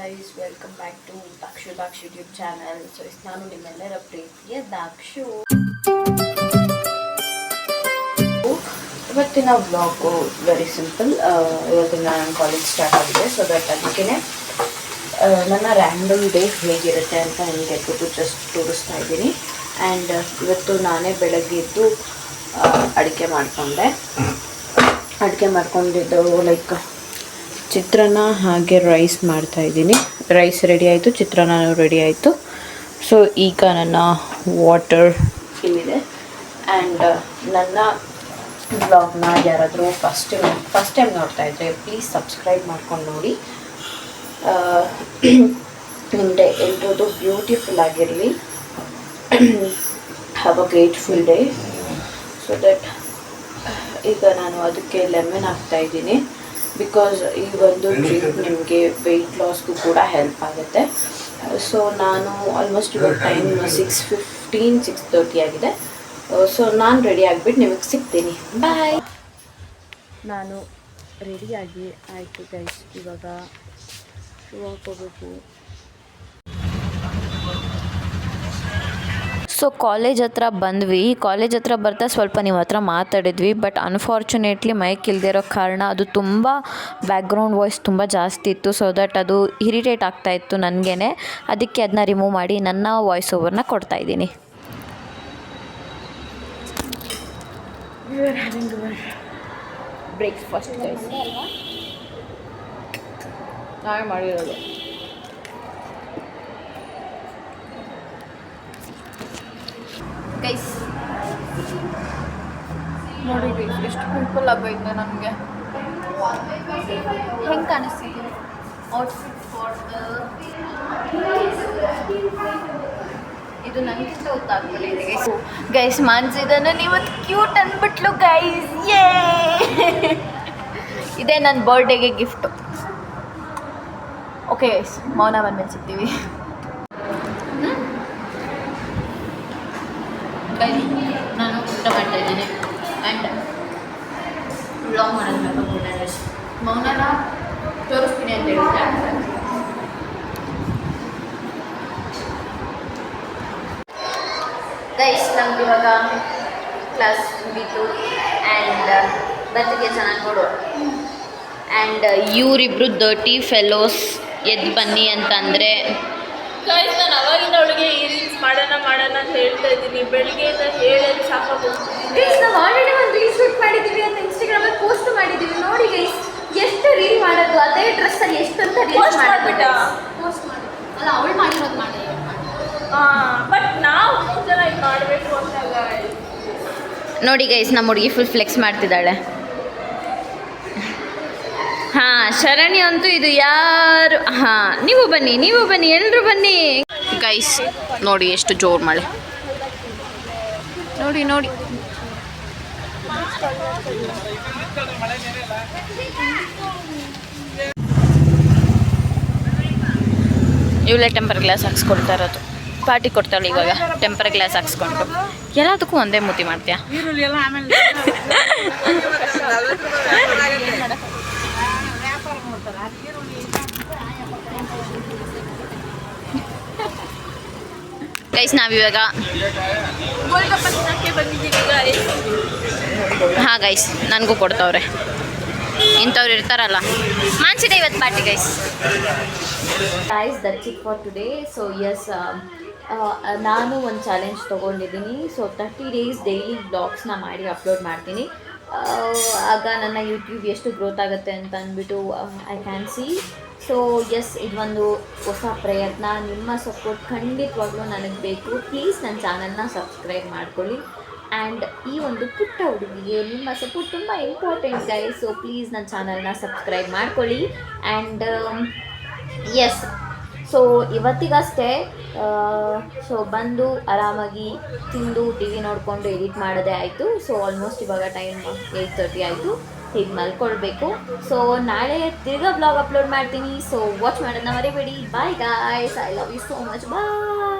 guys, welcome back to Daksh YouTube channel. So ನಾನು ನಿಮ್ಮೆಲ್ಲರ ಪ್ರೀತಿಯ ದಾಕ್ಷು. ಇವತ್ತಿನ ವ್ಲಾಗು ವೆರಿ ಸಿಂಪಲ್. ಇವತ್ತಿನ ನಾನು ಕಾಲೇಜ್ ಸ್ಟಾರ್ಟ್ ಆಗಿದೆ, ಸೊ ದಟ್ ಅದಕ್ಕೆ ನನ್ನ ರ್ಯಾಂಡಮ್ ಡೇ ಹೇಗಿರುತ್ತೆ ಅಂತ ನಿಮಗೆ ಜಸ್ಟ್ ತೋರಿಸ್ತಾ ಇದ್ದೀನಿ. ಆ್ಯಂಡ್ ಇವತ್ತು ನಾನೇ ಬೆಳಗ್ಗೆ ಎದ್ದು ಅಡುಗೆ ಮಾಡ್ಕೊಂಡಿದ್ದು ಲೈಕ್ ಚಿತ್ರಾನ್ನ ಹಾಗೆ ರೈಸ್ ಮಾಡ್ತಾಯಿದ್ದೀನಿ. ರೈಸ್ ರೆಡಿ ಆಯಿತು, ಚಿತ್ರಾನ್ನ ರೆಡಿ ಆಯಿತು. ಸೊ ಈಗ ನನ್ನ ವಾಟರ್ ಇಲ್ಲಿದೆ. ಆ್ಯಂಡ್ ನನ್ನ ಬ್ಲಾಗ್ನ ಯಾರಾದರೂ ಫಸ್ಟ್ ಟೈಮ್ ನೋಡ್ತಾಯಿದ್ರೆ ಪ್ಲೀಸ್ ಸಬ್ಸ್ಕ್ರೈಬ್ ಮಾಡ್ಕೊಂಡು ನೋಡಿ. ನಿಮ್ಮ ಡೇ ಎಲ್ರದ್ದು ಬ್ಯೂಟಿಫುಲ್ ಆಗಿರಲಿ. Have a grateful day. So that ಈಗ ನಾನು ಅದಕ್ಕೆ ಲೆಮನ್ ಹಾಕ್ತಾಯಿದ್ದೀನಿ. ಬಿಕಾಸ್ ಈ ಒಂದು ಡ್ರಿಂಕ್ ನಿಮಗೆ ವೆಯ್ಟ್ ಲಾಸ್ಗೂ ಕೂಡ ಹೆಲ್ಪ್ ಆಗುತ್ತೆ. ಸೊ ನಾನು ಆಲ್ಮೋಸ್ಟ್ ಇವಾಗ ಟೈಮ್ 6:15 6:30 ಆಗಿದೆ. ಸೊ ನಾನು ರೆಡಿ ಆಗಿಬಿಟ್ಟು ನಿಮಗೆ ಸಿಗ್ತೀನಿ. ಬಾಯ್. ನಾನು ರೆಡಿಯಾಗಿ ಆಯಿತು ಗೈಸ್. ಇವಾಗ ಶೂ ಹಾಕೋಬೇಕು. ಸೊ ಕಾಲೇಜ್ ಹತ್ರ ಬಂದ್ವಿ. ಕಾಲೇಜ್ ಹತ್ರ ಬರ್ತಾ ಸ್ವಲ್ಪ ನಿಮ್ಮ ಹತ್ರ ಮಾತಾಡಿದ್ವಿ. ಬಟ್ ಅನ್ಫಾರ್ಚುನೇಟ್ಲಿ ಮೈಕ್ ಇಲ್ಲದೆ ಇರೋ ಕಾರಣ ಅದು ತುಂಬ ಬ್ಯಾಕ್ಗ್ರೌಂಡ್ ವಾಯ್ಸ್ ತುಂಬ ಜಾಸ್ತಿ ಇತ್ತು. ಸೊ ದಟ್ ಅದು ಇರಿಟೇಟ್ ಆಗ್ತಾಯಿತ್ತು ನನಗೇ. ಅದಕ್ಕೆ ಅದನ್ನ ರಿಮೂವ್ ಮಾಡಿ ನನ್ನ ವಾಯ್ಸ್ ಓವರ್ನ ಕೊಡ್ತಾಯಿದ್ದೀನಿ. ಬ್ರೇಕ್ಫಾಸ್ಟ್ ನಾವೇ ಮಾಡಿರೋದು. ಗೈಸ್ ನೋಡಿ ಗೈಸ್, ಎಷ್ಟು ಪಿಂಪಲ್ ಆಗೈತೆ ನನಗೆ. ಹೆಂಗೆ ಕಾಣಿಸ್ತಿದೆ ಔಟ್ಫಿಟ್ ಫಾರ್ ಇದು ನನಗಿಂತ ಗೊತ್ತಾಗ್ಬಿಟ್ಟಿದೆ ಗೈಸ್. ಮಾನ್ಸಿದನ್ನು ಇವತ್ತು ಕ್ಯೂಟ್ ಅಂದ್ಬಿಟ್ಲು ಗೈಸ್. ಯೇ ಇದೇ ನನ್ನ ಬರ್ಡೇಗೆ ಗಿಫ್ಟು. ಓಕೆ ಗೈಸ್, ಮೌನ ಬಂದ್ಮೇಲೆ ಸಿಗ್ತೀವಿ. ನಾನು ಊಟ ಮಾಡ್ತಾಯಿದ್ದೀನಿ ಆ್ಯಂಡ್ ವ್ಲಾಗ್ ಮಾಡೋದು ಮೌನನ ತೋರಿಸ್ತೀನಿ ಅಂತ ಹೇಳಿದ್ದೆ. ಗೈಸ್ ನಮ್ಗೆ ಇವಾಗ ಕ್ಲಾಸ್ ಮುಗೀತು ಆ್ಯಂಡ್ ಬರ್ತಗೆ ಚೆನ್ನಾಗಿ ನೋಡೋಣ. ಆ್ಯಂಡ್ ಇವರಿಬ್ಬರು ಡರ್ಟಿ ಫೆಲೋಸ್ ಎದ್ದು ಬನ್ನಿ ಅಂತಂದರೆ ಗೈಸ್, ನಾನು ಅವಾಗಿಂದ ಅವಳಿಗೆ ಈ ರೀಲ್ಸ್ ಮಾಡೋಣ ಅಂತ ಹೇಳ್ತಾ ಇದ್ದೀನಿ. ಬೆಳಿಗ್ಗೆಯಿಂದ ಹೇಳೋದು ಸಾಕಾಗ್ಬಿಡ್ತೀನಿ. ಗೈಸ್, ನಾವು ಆಲ್ರೆಡಿ ಒಂದು ರೀಲ್ ಶೂಟ್ ಮಾಡಿದ್ದೀವಿ ಅಂತ ಇನ್ಸ್ಟಾಗ್ರಾಮಲ್ಲಿ ಪೋಸ್ಟ್ ಮಾಡಿದ್ದೀವಿ. ನೋಡಿ ಗೈಸ್, ಎಷ್ಟು ರೀಲ್ ಮಾಡೋದು ಅದೇ ಡ್ರೆಸ್ಸಲ್ಲಿ ಎಷ್ಟಂತ ರೀಲ್ಸ್ ಮಾಡಿಬಿಟ್ಟ. ಪೋಸ್ಟ್ ಮಾಡಿ ಅಲ್ಲ, ಅವಳು ಮಾಡಿರೋದು ಮಾಡಿ. ಬಟ್ ನಾವು ಜನ ಇದು ಮಾಡಬೇಕು ಅಂತ ನೋಡಿ ಗೈಸ್, ನಮ್ಮ ಹುಡುಗಿ ಫುಲ್ ಫ್ಲೆಕ್ಸ್ ಮಾಡ್ತಿದ್ದಾಳೆ. ಹಾಂ, ಶರಣ್ಯ ಅಂತೂ ಇದು ಯಾರು. ಹಾಂ, ನೀವು ಬನ್ನಿ ಎಲ್ಲರೂ ಬನ್ನಿ. ಗೈಸ್ ನೋಡಿ ಎಷ್ಟು ಜೋರು ಮಳೆ. ನೋಡಿ ಇವಳೆ ಟೆಂಪರ್ ಗ್ಲಾಸ್ ಹಾಕ್ಸ್ಕೊಳ್ತಾ ಇರೋದು. ಪಾರ್ಟಿ ಕೊಡ್ತಾಳೆ ಇವಾಗ ಟೆಂಪರ್ ಗ್ಲಾಸ್ ಹಾಕ್ಸ್ಕೊಂಡು. ಎಲ್ಲದಕ್ಕೂ ಒಂದೇ ಮೂತಿ ಮಾಡ್ತೀಯಾ? ಗೈಸ್ ನಾವಿವಾಗ ಬಂದಿದ್ದೀವಿ ಗೈಸ್. ಹಾಂ ಗೈಸ್, ನನಗೂ ಕೊಡ್ತವ್ರೆ. ಇಂಥವ್ರು ಇರ್ತಾರಲ್ಲ. ಮಾನ್ಸಿದೆ ಇವತ್ತು party guys. That's it for today. So yes, ನಾನು ಒಂದು ಚಾಲೆಂಜ್ ತೊಗೊಂಡಿದ್ದೀನಿ. ಸೊ 30 days ಡೈಲಿ ಬ್ಲಾಗ್ಸ್ನ ಮಾಡಿ ಅಪ್ಲೋಡ್ ಮಾಡ್ತೀನಿ. ಆಗ ನನ್ನ ಯೂಟ್ಯೂಬ್ ಎಷ್ಟು ಗ್ರೋತ್ ಆಗುತ್ತೆ ಅಂತ ಅಂದ್ಬಿಟ್ಟು I can see. So yes, ಇದೊಂದು ಹೊಸ ಪ್ರಯತ್ನ. ನಿಮ್ಮ ಸಪೋರ್ಟ್ ಖಂಡಿತವಾಗ್ಲೂ ನನಗೆ ಬೇಕು. ಪ್ಲೀಸ್ ನನ್ನ ಚಾನಲ್ನ ಸಬ್ಸ್ಕ್ರೈಬ್ ಮಾಡ್ಕೊಳ್ಳಿ. ಆ್ಯಂಡ್ ಈ ಒಂದು ಪುಟ್ಟ ಹುಡುಗಿಗೆ ನಿಮ್ಮ ಸಪೋರ್ಟ್ ತುಂಬ ಇಂಪಾರ್ಟೆಂಟ್ ಗೈಸ್. ಸೊ ಪ್ಲೀಸ್ ನನ್ನ ಚಾನಲ್ನ ಸಬ್ಸ್ಕ್ರೈಬ್ ಮಾಡ್ಕೊಳ್ಳಿ. ಆ್ಯಂಡ್ ಎಸ್, ಸೊ ಇವತ್ತಿಗಷ್ಟೇ ಸೊ ಬಂದು ಆರಾಮಾಗಿ ತಿಂದು ಟಿ ವಿ ನೋಡಿಕೊಂಡು ಎಡಿಟ್ ಮಾಡೋದೇ ಆಯಿತು. ಸೊ ಆಲ್ಮೋಸ್ಟ್ ಇವಾಗ ಟೈಮ್ 8:30 ಆಯಿತು. ಹೀಗೆ ಮಲ್ಕೊಳ್ಬೇಕು. ಸೊ ನಾಳೆ ತಿರ್ಗಾ ಬ್ಲಾಗ್ ಅಪ್ಲೋಡ್ ಮಾಡ್ತೀನಿ. ಸೊ ವಾಚ್ ಮಾಡೋದನ್ನ ಮರಿಬೇಡಿ. Bye guys, I love you so much. Bye.